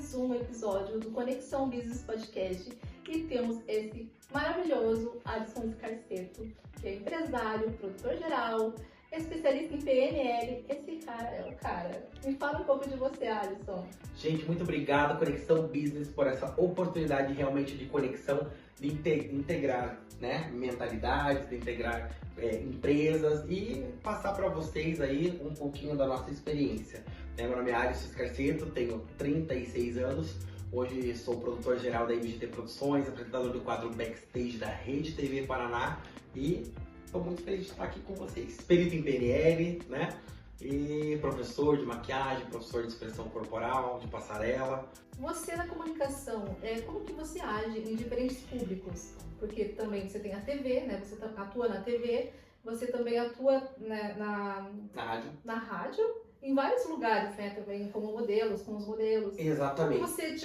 mais um episódio do Conexão Business Podcast e temos esse maravilhoso Alisson Scarceto, que é empresário, produtor geral, especialista em PNL. Esse cara é o cara. Me fala um pouco de você, Alisson. Gente, muito obrigado, Conexão Business, por essa oportunidade realmente de conexão, de integrar, né, mentalidades, de integrar empresas e passar para vocês aí um pouquinho da nossa experiência. Meu nome é Alisson Scarceto, tenho 36 anos, hoje sou produtor geral da MGT Produções, apresentador do quadro Backstage da Rede TV Paraná e estou muito feliz de estar aqui com vocês. Perito em PNL, né? E professor de maquiagem, professor de expressão corporal, de passarela. Você na comunicação, como que você age em diferentes públicos? Porque também você tem a TV, né? Você atua na TV, você também atua, né, na rádio, em vários lugares, né? Também como modelos, com os modelos. Exatamente. Como você,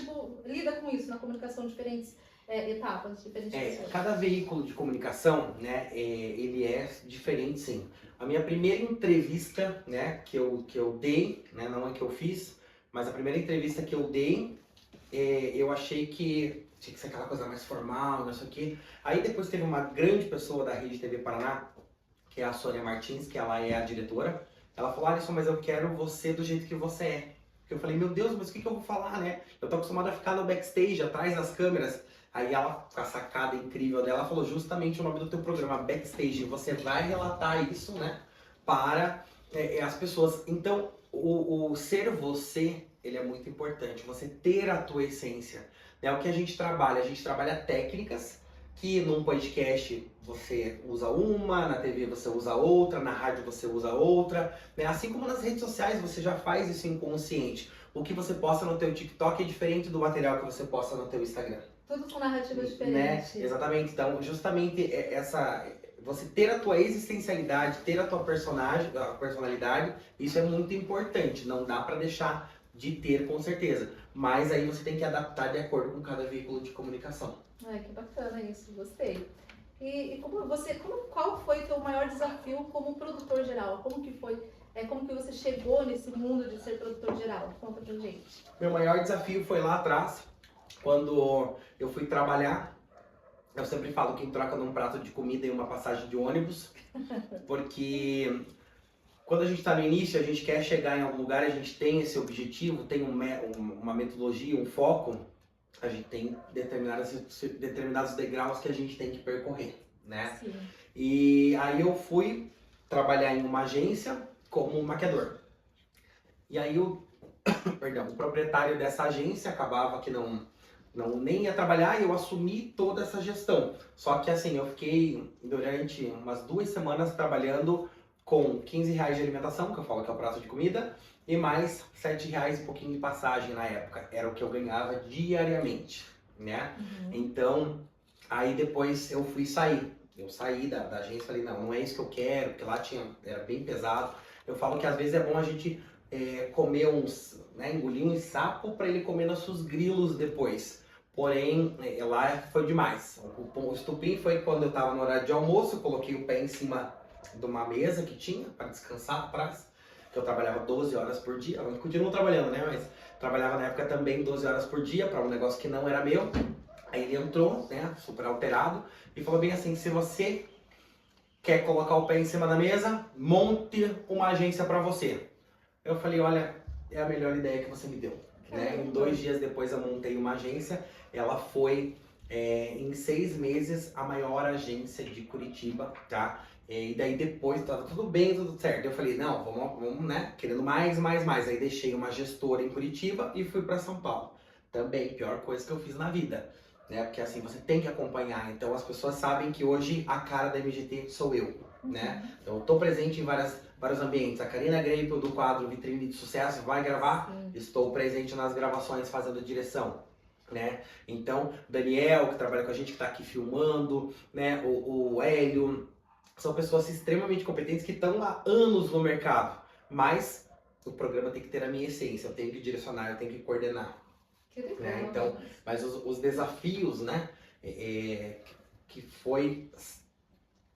lida com isso na comunicação, diferentes etapas, diferentes pessoas? Cada veículo de comunicação, né, ele é diferente, sim. A minha primeira entrevista, né, que eu dei, né, não é que eu fiz, mas a primeira entrevista que eu dei, eu achei que tinha que ser aquela coisa mais formal, não sei o quê. Aí depois teve uma grande pessoa da Rede TV Paraná, que é a Sônia Martins, que ela é a diretora. Ela falou: Alisson, mas eu quero você do jeito que você é. Eu falei: meu Deus, mas o que eu vou falar, né? Eu tô acostumado a ficar no backstage, atrás das câmeras. Aí ela, com a sacada incrível dela, falou justamente o nome do teu programa, Backstage. Você vai relatar isso, né, para as pessoas. Então, o ser você, ele é muito importante. Você ter a tua essência. É o que a gente trabalha técnicas, que num podcast você usa uma, na TV você usa outra, na rádio você usa outra, né? Assim como nas redes sociais você já faz isso inconsciente. O que você posta no teu TikTok é diferente do material que você posta no teu Instagram. Tudo com narrativas Né? diferentes. Exatamente. Então, justamente você ter a tua existencialidade, ter a tua personalidade, isso é muito importante. Não dá pra deixar de ter, com certeza. Mas aí você tem que adaptar de acordo com cada veículo de comunicação. Ai, que bacana isso, gostei. E qual foi o teu maior desafio como produtor geral? Como que você chegou nesse mundo de ser produtor geral? Conta pra gente. Meu maior desafio foi lá atrás, quando eu fui trabalhar. Eu sempre falo que troca num prato de comida e uma passagem de ônibus, porque quando a gente está no início, a gente quer chegar em algum lugar, a gente tem esse objetivo, tem uma metodologia, um foco, a gente tem determinados degraus que a gente tem que percorrer, né? Sim. E aí eu fui trabalhar em uma agência como maquiador. E aí o proprietário dessa agência acabava que nem ia trabalhar e eu assumi toda essa gestão. Só que assim, eu fiquei durante umas 2 semanas trabalhando com R$15 de alimentação, que eu falo que é o prato de comida, e mais R$7 e pouquinho de passagem na época. Era o que eu ganhava diariamente, né? Uhum. Então, aí depois eu fui sair. Eu saí da agência e falei: não é isso que eu quero, porque lá era bem pesado. Eu falo que às vezes é bom a gente comer engolir um sapo para ele comer nossos grilos depois. Porém, lá foi demais. O estupim foi quando eu estava no horário de almoço, eu coloquei o pé em cima de uma mesa que tinha para descansar atrás, que eu trabalhava 12 horas por dia. Eu continuo trabalhando, né? Mas trabalhava na época também 12 horas por dia para um negócio que não era meu. Aí ele entrou, né, super alterado, e falou bem assim: se você quer colocar o pé em cima da mesa, monte uma agência para você. Eu falei: olha, é a melhor ideia que você me deu. Né? Em 2 dias depois eu montei uma agência. Ela foi, em 6 meses, a maior agência de Curitiba, tá? E daí depois, tava tudo bem, tudo certo. Eu falei: não, vamos, né? Querendo mais. Aí deixei uma gestora em Curitiba e fui para São Paulo. Também, pior coisa que eu fiz na vida. Né? Porque assim, você tem que acompanhar. Então as pessoas sabem que hoje a cara da MGT sou eu. Né? Então eu tô presente em vários ambientes. A Karina Grape, do quadro Vitrine de Sucesso, vai gravar. Sim. Estou presente nas gravações fazendo direção. Né? Então, Daniel, que trabalha com a gente, que está aqui filmando, né? O Hélio, são pessoas extremamente competentes que estão há anos no mercado. Mas o programa tem que ter a minha essência, eu tenho que direcionar, eu tenho que coordenar. Que legal. Né? Então, mas os desafios, né? Que foi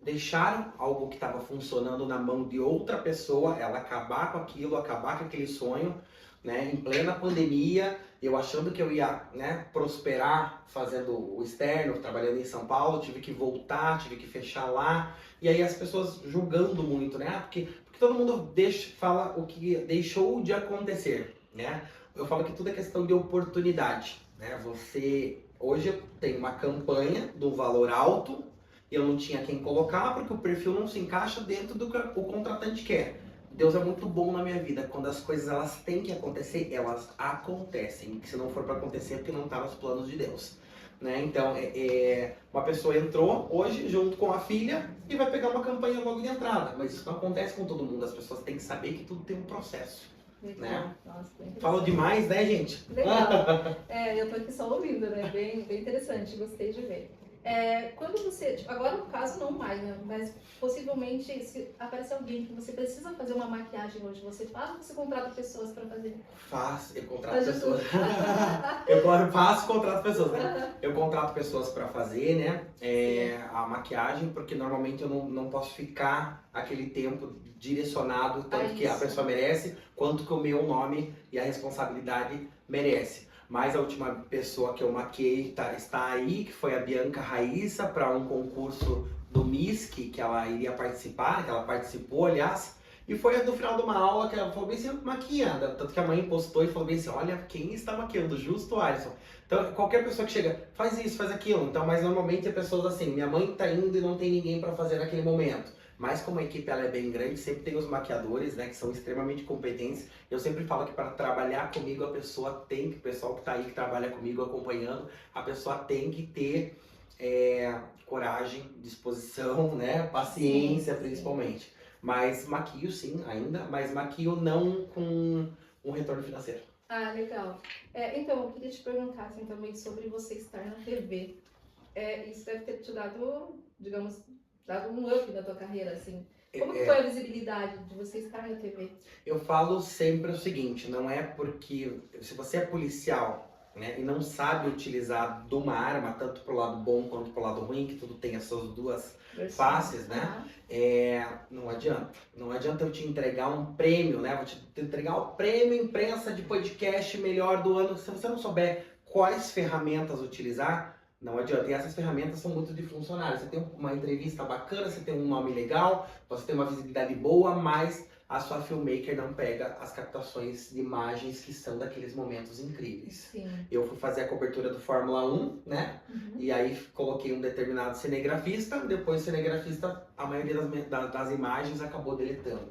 deixar algo que estava funcionando na mão de outra pessoa, ela acabar com aquilo, acabar com aquele sonho, né? Em plena pandemia, eu achando que eu ia, né, prosperar fazendo o externo, trabalhando em São Paulo, tive que voltar, tive que fechar lá. E aí as pessoas julgando muito, né? Porque todo mundo fala o que deixou de acontecer, né? Eu falo que tudo é questão de oportunidade, né? Hoje eu tenho uma campanha do valor alto, e eu não tinha quem colocar porque o perfil não se encaixa dentro do que o contratante quer. Deus é muito bom na minha vida. Quando as coisas elas têm que acontecer, elas acontecem. Se não for para acontecer, é porque não está nos planos de Deus. Né? Então, uma pessoa entrou hoje junto com a filha e vai pegar uma campanha logo de entrada. Mas isso não acontece com todo mundo. As pessoas têm que saber que tudo tem um processo. Legal. Né? Nossa, Falo demais, né, gente? Legal. Eu tô aqui só ouvindo, né? Bem interessante, gostei de ver. Quando você, agora no caso não mais, né? Mas possivelmente se aparecer alguém que você precisa fazer uma maquiagem hoje, você faz ou você contrata pessoas para fazer? Eu contrato pessoas. Eu faço, contrato pessoas, né? Eu contrato pessoas para fazer, né? A maquiagem, porque normalmente eu não posso ficar aquele tempo direcionado, tanto que a pessoa merece, quanto que o meu nome e a responsabilidade merece. Mas a última pessoa que eu maquiei está aí, que foi a Bianca Raíssa, para um concurso do MISC, que ela iria participar, que ela participou, aliás. E foi no final de uma aula que ela falou bem assim, maquiando. Tanto que a mãe postou e falou bem assim, olha, quem está maquiando? Justo o Alisson. Então, qualquer pessoa que chega, faz isso, faz aquilo. Então, mas normalmente é pessoas assim, minha mãe está indo e não tem ninguém para fazer naquele momento. Mas como a equipe ela é bem grande, sempre tem os maquiadores, né, que são extremamente competentes. Eu sempre falo que para trabalhar comigo, o pessoal que está aí, que trabalha comigo, acompanhando, a pessoa tem que ter coragem, disposição, né, paciência, sim, principalmente. Sim. Mas maquio sim, ainda, mas maquio não com um retorno financeiro. Ah, legal. Então, eu queria te perguntar assim, também sobre você estar na TV. Isso deve ter te dado, digamos, dado um up na tua carreira, assim. Como que foi a visibilidade de você estar na TV? Eu falo sempre o seguinte, não é porque, se você é policial, né, e não sabe utilizar de uma arma, tanto pro lado bom quanto pro lado ruim, que tudo tem as suas duas faces, né, não adianta. Não adianta eu te entregar um prêmio, né, vou te entregar o prêmio imprensa de podcast melhor do ano, se você não souber quais ferramentas utilizar, não adianta. E essas ferramentas são muito de funcionário. Você tem uma entrevista bacana, você tem um nome legal, você tem uma visibilidade boa, mas a sua filmmaker não pega as captações de imagens que são daqueles momentos incríveis. Sim. Eu fui fazer a cobertura do Fórmula 1, né? Uhum. E aí coloquei um determinado cinegrafista, depois o cinegrafista, a maioria das imagens acabou deletando.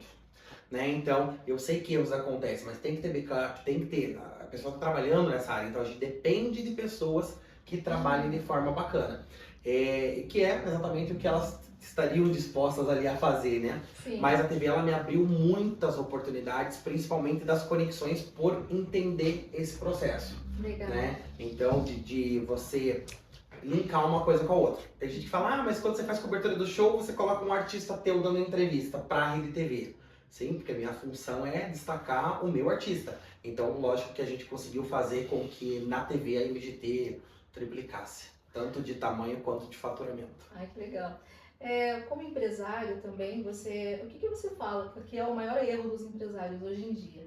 Né? Então, eu sei que erros acontecem, mas tem que ter backup, tem que ter. A pessoa está trabalhando nessa área, então a gente depende de pessoas que trabalhem de forma bacana. Que é exatamente o que elas estariam dispostas ali a fazer, né? Sim. Mas a TV, ela me abriu muitas oportunidades, principalmente das conexões, por entender esse processo. Legal. Né? Então, de você linkar uma coisa com a outra. Tem gente que fala, mas quando você faz cobertura do show, você coloca um artista teu dando entrevista para a Rede TV. Sim, porque a minha função é destacar o meu artista. Então, lógico que a gente conseguiu fazer com que na TV a MGT triplicasse, tanto de tamanho quanto de faturamento. Ai, que legal. Como empresário também, o que você fala que é o maior erro dos empresários hoje em dia?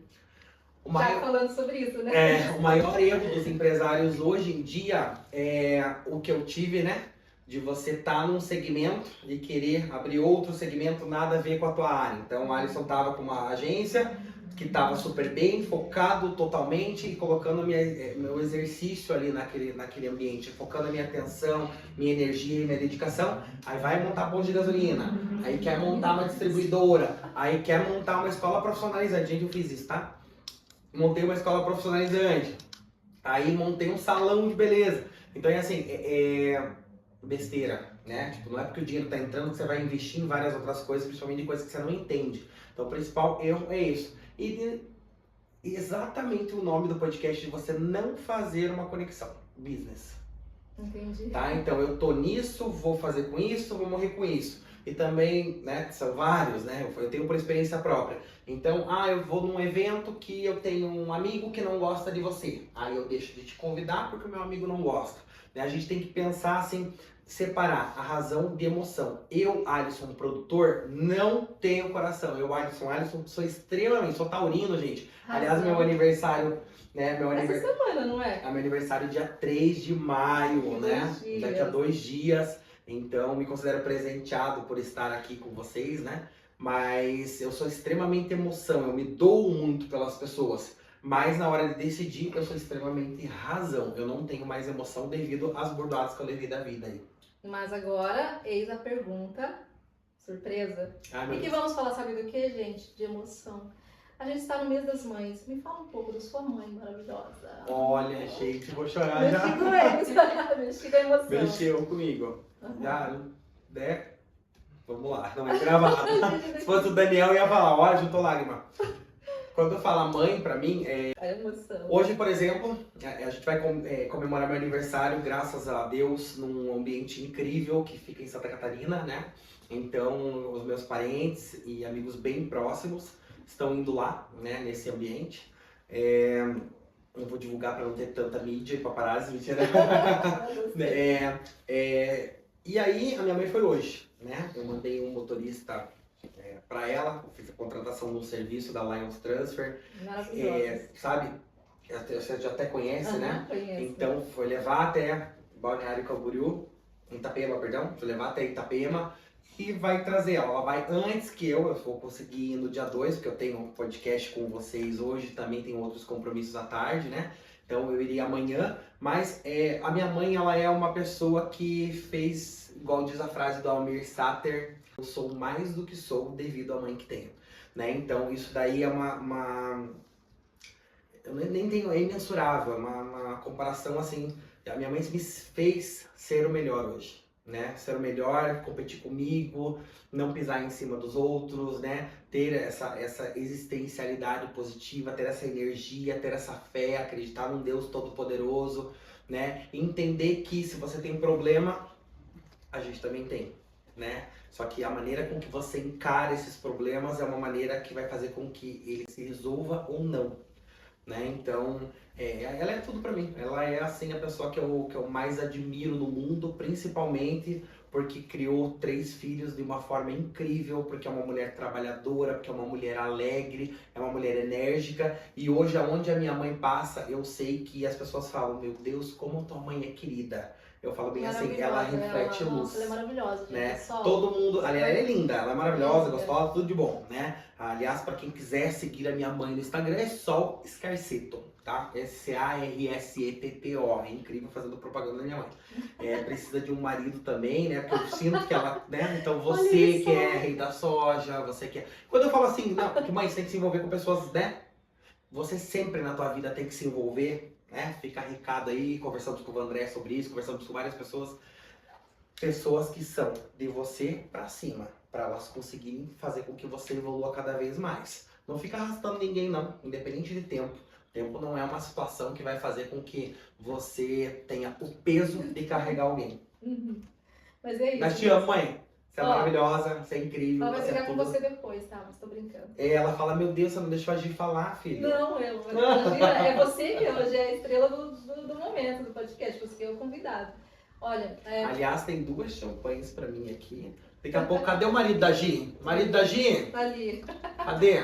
Já falando sobre isso, né? O maior erro dos empresários hoje em dia é o que eu tive, né? De você estar num segmento e querer abrir outro segmento nada a ver com a tua área. Então, o Alisson estava com uma agência que estava super bem, focado totalmente e colocando meu exercício ali naquele ambiente, focando a minha atenção, minha energia e minha dedicação. Aí vai montar posto de gasolina, aí quer montar uma distribuidora, aí quer montar uma escola profissionalizante. Gente, eu fiz isso, tá? Montei uma escola profissionalizante, aí montei um salão de beleza. Então, é assim, besteira, né? Tipo, não é porque o dinheiro está entrando que você vai investir em várias outras coisas, principalmente em coisas que você não entende. Então, o principal erro é isso. E exatamente o nome do podcast de você não fazer uma conexão. Business. Entendi. Tá? Então, eu tô nisso, vou fazer com isso, vou morrer com isso. E também, né, são vários, né? Eu tenho por experiência própria. Então, eu vou num evento que eu tenho um amigo que não gosta de você. Aí eu deixo de te convidar porque o meu amigo não gosta. A gente tem que pensar assim, separar a razão de emoção. Eu, Alisson, produtor, não tenho coração. Eu, Alisson, sou extremamente, sou taurino, gente. Aliás, meu aniversário né? Essa semana, não é? É meu aniversário dia 3 de maio, né? Daqui a 2 dias. Então, me considero presenteado por estar aqui com vocês, né? Mas eu sou extremamente emoção, eu me dou muito pelas pessoas. Mas na hora de decidir, eu sou extremamente razão. Eu não tenho mais emoção devido às bordoadas que eu levei da vida aí. Mas agora, eis a pergunta surpresa. E que vamos falar, sabe do que, gente? De emoção. A gente está no mês das mães. Me fala um pouco da sua mãe maravilhosa. Olha, gente, vou chorar já. Mexi com a emoção. Mexeu comigo. Já, né? Vamos lá, não é gravado. Se fosse o Daniel, eu ia falar, olha, juntou lágrima. Quando eu falo mãe, pra mim, a emoção. Hoje, por exemplo, a gente vai comemorar meu aniversário, graças a Deus, num ambiente incrível que fica em Santa Catarina, né? Então, os meus parentes e amigos bem próximos estão indo lá, né, nesse ambiente. Não vou divulgar para não ter tanta mídia e paparazzi, mentira. E aí, a minha mãe foi hoje, né? Eu mandei um motorista para ela, fiz a contratação no serviço da Lions Transfer. Sabe? Você já até conhece, né? Conheço. Então, foi levar até Balneário Camboriú, Itapema, perdão. Foi levar até Itapema. E vai trazer ela. Ela vai antes que eu vou conseguir ir no dia 2, porque eu tenho um podcast com vocês hoje, também tenho outros compromissos à tarde, né? Então eu iria amanhã, mas a minha mãe, ela é uma pessoa que fez, igual diz a frase do Almir Sater, eu sou mais do que sou devido à mãe que tenho, né? Então isso daí é eu nem tenho, é imensurável, é uma comparação assim, a minha mãe me fez ser o melhor hoje. Né? Ser o melhor, competir comigo, não pisar em cima dos outros, né? Ter essa existencialidade positiva, ter essa energia, ter essa fé, acreditar num Deus Todo-Poderoso, né? Entender que se você tem problema, a gente também tem, né? Só que a maneira com que você encara esses problemas é uma maneira que vai fazer com que ele se resolva ou não, né? Então, ela é tudo pra mim. Ela é, assim, a pessoa que eu mais admiro no mundo, principalmente porque criou 3 filhos de uma forma incrível, porque é uma mulher trabalhadora, porque é uma mulher alegre, é uma mulher enérgica. E hoje, aonde a minha mãe passa, eu sei que as pessoas falam, meu Deus, como tua mãe é querida. Eu falo bem assim, ela reflete luz. Ela é maravilhosa, né? Todo mundo, aliás, ela é linda, ela é maravilhosa, gostosa, tudo de bom, né? Aliás, para quem quiser seguir a minha mãe no Instagram, é Sol Scarsetto, tá? Sarsetto, é incrível fazendo propaganda da minha mãe. Precisa de um marido também, né? Porque eu sinto que ela, né? Então você que é rei da soja, você que é... Quando eu falo assim, não, porque mãe, você tem que se envolver com pessoas, né? Você sempre na tua vida tem que se envolver, né? Fica recado aí, conversamos com o André sobre isso, conversamos com várias pessoas que são de você pra cima, para elas conseguirem fazer com que você evolua cada vez mais. Não fica arrastando ninguém não, independente de tempo. Tempo não é uma situação que vai fazer com que você tenha o peso de carregar alguém. Mas é isso. Mas te amo, mãe. Você é maravilhosa, você é incrível. Ela vai brigar com você depois, tá? Mas tô brincando. Ela fala, meu Deus, você não deixou a Gi falar, filho. Não, é você que hoje é a estrela do momento do podcast, você que é o convidado. Olha, aliás, tem 2 champanhes pra mim aqui. Daqui a pouco, cadê o marido da Gi? Marido da Gi? Tá ali. Cadê?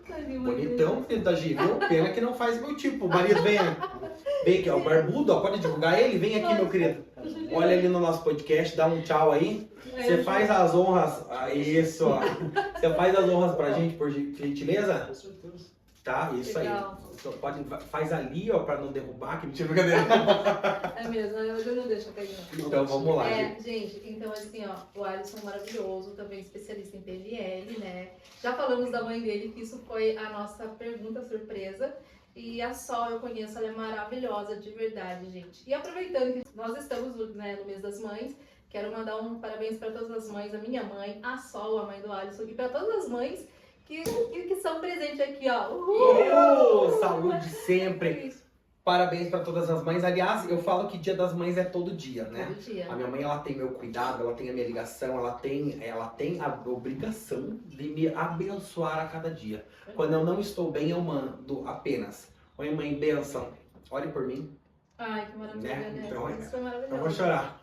Tá ali, bonitão, filho da Gi, viu? Pena que não faz meu tipo. O marido vem aqui, ó, o barbudo, ó, pode divulgar ele? Vem aqui, meu querido. Olha ali no nosso podcast, dá um tchau aí. Você faz as honras, isso, ó. Você faz as honras pra gente, por gentileza? Com certeza. Tá, isso legal. Aí. Então, faz ali, ó, pra não derrubar, que mentira, brincadeira. É mesmo, eu não deixo pegar. Então, vamos lá. Gente, então assim, ó, o Alisson maravilhoso, também especialista em PNL, né? Já falamos da mãe dele, que isso foi a nossa pergunta surpresa. E a Sol, eu conheço, ela é maravilhosa, de verdade, gente. E aproveitando que nós estamos, né, no mês das mães, quero mandar um parabéns para todas as mães, a minha mãe, a Sol, a mãe do Alisson, e para todas as mães que são presentes aqui, ó. Saúde sempre. Parabéns para todas as mães. Aliás, eu falo que Dia das Mães é todo dia, né? Todo dia. A minha mãe, ela tem meu cuidado, ela tem a minha ligação, ela tem a obrigação de me abençoar a cada dia. Quando eu não estou bem, eu mando apenas: oi, mãe, bênção, ore por mim. Ai, que maravilha, né? Então, isso foi maravilhoso. Eu vou chorar.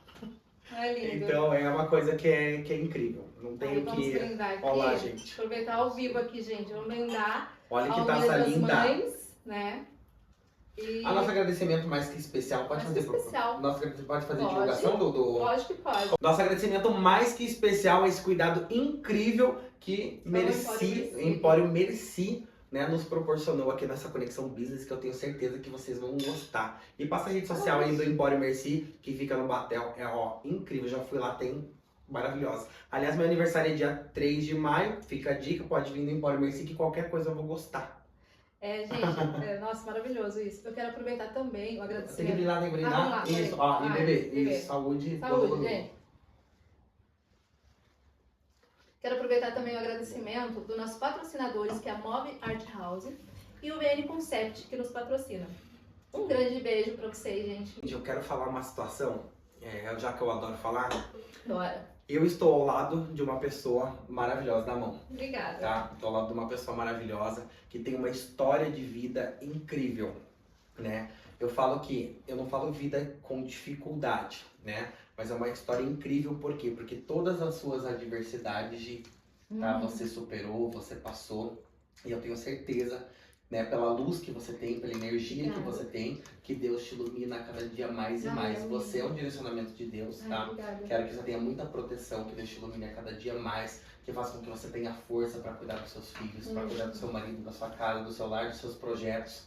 É lindo. Então é uma coisa que é incrível. Não tenho que... Olá, gente. Aproveitar ao vivo aqui, gente. Vamos brindar. Olha que taça linda. Mães, né? A nosso agradecimento mais que especial, pode fazer especial. Pode fazer divulgação do... Lógico que pode. Nosso agradecimento mais que especial a esse cuidado incrível que Empório Merci, né, nos proporcionou aqui nessa conexão business, que eu tenho certeza que vocês vão gostar. E passa a rede social aí do Empório Merci, que fica no Batel. É incrível, já fui lá, tem maravilhosa. Aliás, meu aniversário é dia 3 de maio, fica a dica, pode vir no Empório Merci que qualquer coisa eu vou gostar. Gente, nossa, maravilhoso isso. Eu quero aproveitar também o agradecimento. Tem que brindar, tem que brindar. Isso, e beber. Isso, saúde. Saúde, gente. Quero aproveitar também o agradecimento dos nossos patrocinadores, que é a Move Art House e o VN Concept, que nos patrocina. Um grande beijo pra vocês, gente. Eu quero falar uma situação, já que eu adoro falar. Bora. Eu estou ao lado de uma pessoa maravilhosa na mão. Obrigada. Tá? Estou ao lado de uma pessoa maravilhosa que tem uma história de vida incrível, né? Eu não falo vida com dificuldade, né? Mas é uma história incrível, por quê? Porque todas as suas adversidades, tá? Você superou, você passou, e eu tenho certeza, né, pela luz que você tem, pela energia que você tem, que Deus te ilumina a cada dia mais e mais. Você é um direcionamento de Deus, tá? Quero que você tenha muita proteção, que Deus te ilumine a cada dia mais, que faça com que você tenha força para cuidar dos seus filhos, para cuidar do seu marido, da sua casa, do seu lar, dos seus projetos,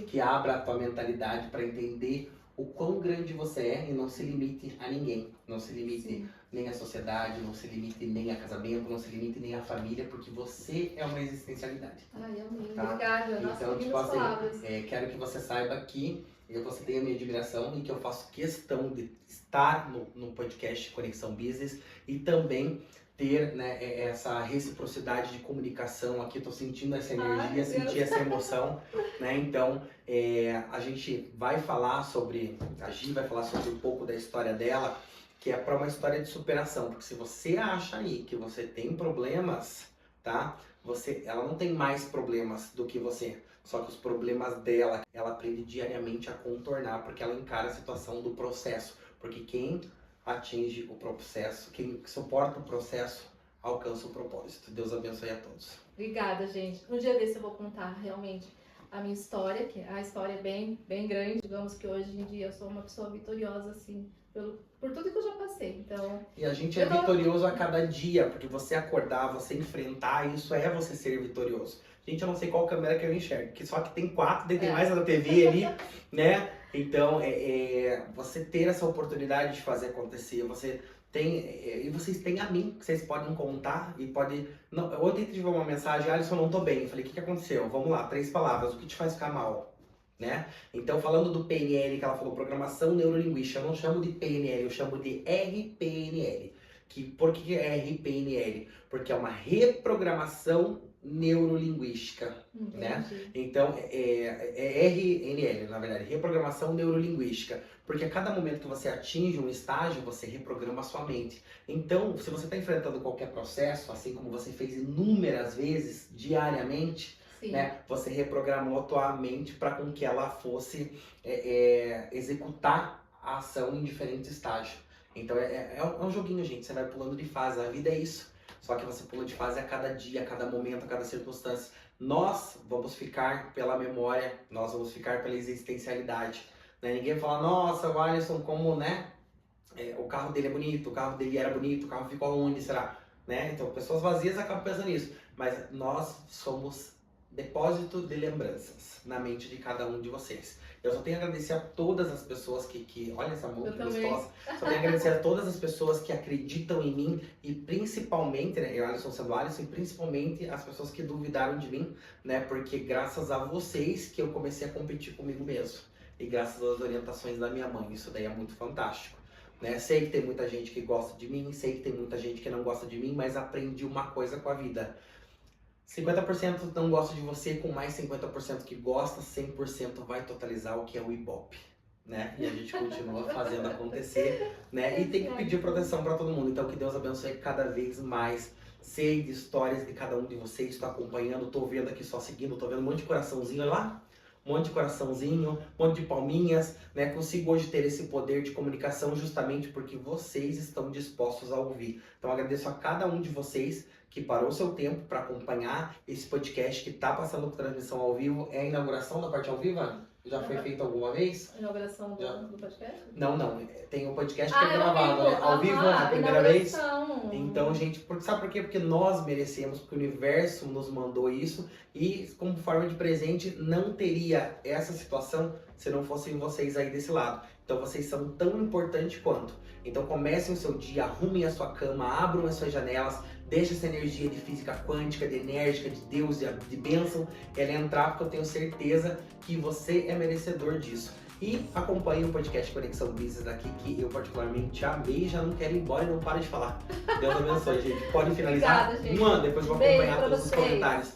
que abra a tua mentalidade para entender o quão grande você é e não se limite a ninguém, não se limite nem à sociedade, não se limite nem a casamento, não se limite nem à família, porque você é uma existencialidade. Ai, amém. Tá? Obrigada. Então, tipo assim, quero que você saiba que você tem a minha admiração e que eu faço questão de estar no podcast Conexão Business e também ter, né, essa reciprocidade de comunicação aqui. Tô sentindo essa energia, senti essa emoção, né? Então, a gente vai falar sobre, a Gi vai falar sobre um pouco da história dela, que é para uma história de superação, porque se você acha aí que você tem problemas, tá? Ela não tem mais problemas do que você, só que os problemas dela, ela aprende diariamente a contornar, porque ela encara a situação do processo, porque quem atinge o processo, quem suporta o processo, alcança o propósito. Deus abençoe a todos. Obrigada, gente. Um dia desse eu vou contar realmente a minha história, que a história é bem, bem grande. Digamos que hoje em dia eu sou uma pessoa vitoriosa, assim, por tudo que eu já passei. Então, e a gente é vitorioso a cada dia, porque você acordar, você enfrentar, isso é você ser vitorioso. Gente, eu não sei qual câmera que eu enxergo, porque só que tem 4, daí tem mais a da TV ali, né? Então, você ter essa oportunidade de fazer acontecer, você tem, e vocês têm a mim, que vocês podem contar e podem... Ontem tive uma mensagem, Alisson, não tô bem. Eu falei, o que aconteceu? Vamos lá, 3 palavras, o que te faz ficar mal? Né? Então, falando do PNL, que ela falou, Programação Neurolinguística, eu não chamo de PNL, eu chamo de RPNL. Por que é RPNL? Porque é uma reprogramação neurolinguística, né? Então, é RNL, na verdade, reprogramação neurolinguística. Porque a cada momento que você atinge um estágio, você reprograma a sua mente. Então, se você está enfrentando qualquer processo, assim como você fez inúmeras vezes, diariamente, né, você reprogramou a tua mente para com que ela fosse executar a ação em diferentes estágios. Então, é um joguinho, gente. Você vai pulando de fase. A vida é isso. Só que você pula de fase a cada dia, a cada momento, a cada circunstância. Nós vamos ficar pela memória, nós vamos ficar pela existencialidade. Né? Ninguém fala, nossa, o Alisson, como, né? O carro dele é bonito, o carro dele era bonito, o carro ficou onde, será? Né? Então, pessoas vazias acabam pensando nisso. Mas nós somos depósito de lembranças na mente de cada um de vocês. Eu só tenho a agradecer a todas as pessoas que olha essa mão que gostosa. Só tenho a agradecer a todas as pessoas que acreditam em mim e principalmente, né, eu Alisson sendo Alisson, e principalmente as pessoas que duvidaram de mim, né, porque graças a vocês que eu comecei a competir comigo mesmo. E graças às orientações da minha mãe, isso daí é muito fantástico. Né? Sei que tem muita gente que gosta de mim, sei que tem muita gente que não gosta de mim, mas aprendi uma coisa com a vida. 50% não gosta de você, com mais 50% que gosta, 100% vai totalizar o que é o Ibope, né? E a gente continua fazendo acontecer, né? E tem que pedir proteção para todo mundo. Então que Deus abençoe cada vez mais. Sei de histórias de cada um de vocês, estou acompanhando, estou vendo aqui só seguindo, estou vendo um monte de coraçãozinho, olha lá. Um monte de coraçãozinho, um monte de palminhas, né? Consigo hoje ter esse poder de comunicação justamente porque vocês estão dispostos a ouvir. Então agradeço a cada um de vocês que parou o seu tempo para acompanhar esse podcast que está passando por transmissão ao vivo. É a inauguração da parte ao vivo? Já foi feito alguma vez? Inauguração do podcast? Não. Tem um podcast que é gravado, né? Ao vivo, a primeira vez. Então, gente, sabe por quê? Porque nós merecemos, porque o universo nos mandou isso. E como forma de presente, não teria essa situação se não fossem vocês aí desse lado. Então, vocês são tão importantes quanto. Então, comecem o seu dia, arrumem a sua cama, abram as suas janelas, deixa essa energia de física quântica, de enérgica, de Deus, de bênção, ela entrar, porque eu tenho certeza que você é merecedor disso. E acompanhe o podcast Conexão Business daqui, que eu particularmente amei e já não quero ir embora e não para de falar. Deus abençoe, gente. Pode finalizar? Obrigada, gente. Depois vou acompanhar todos os comentários.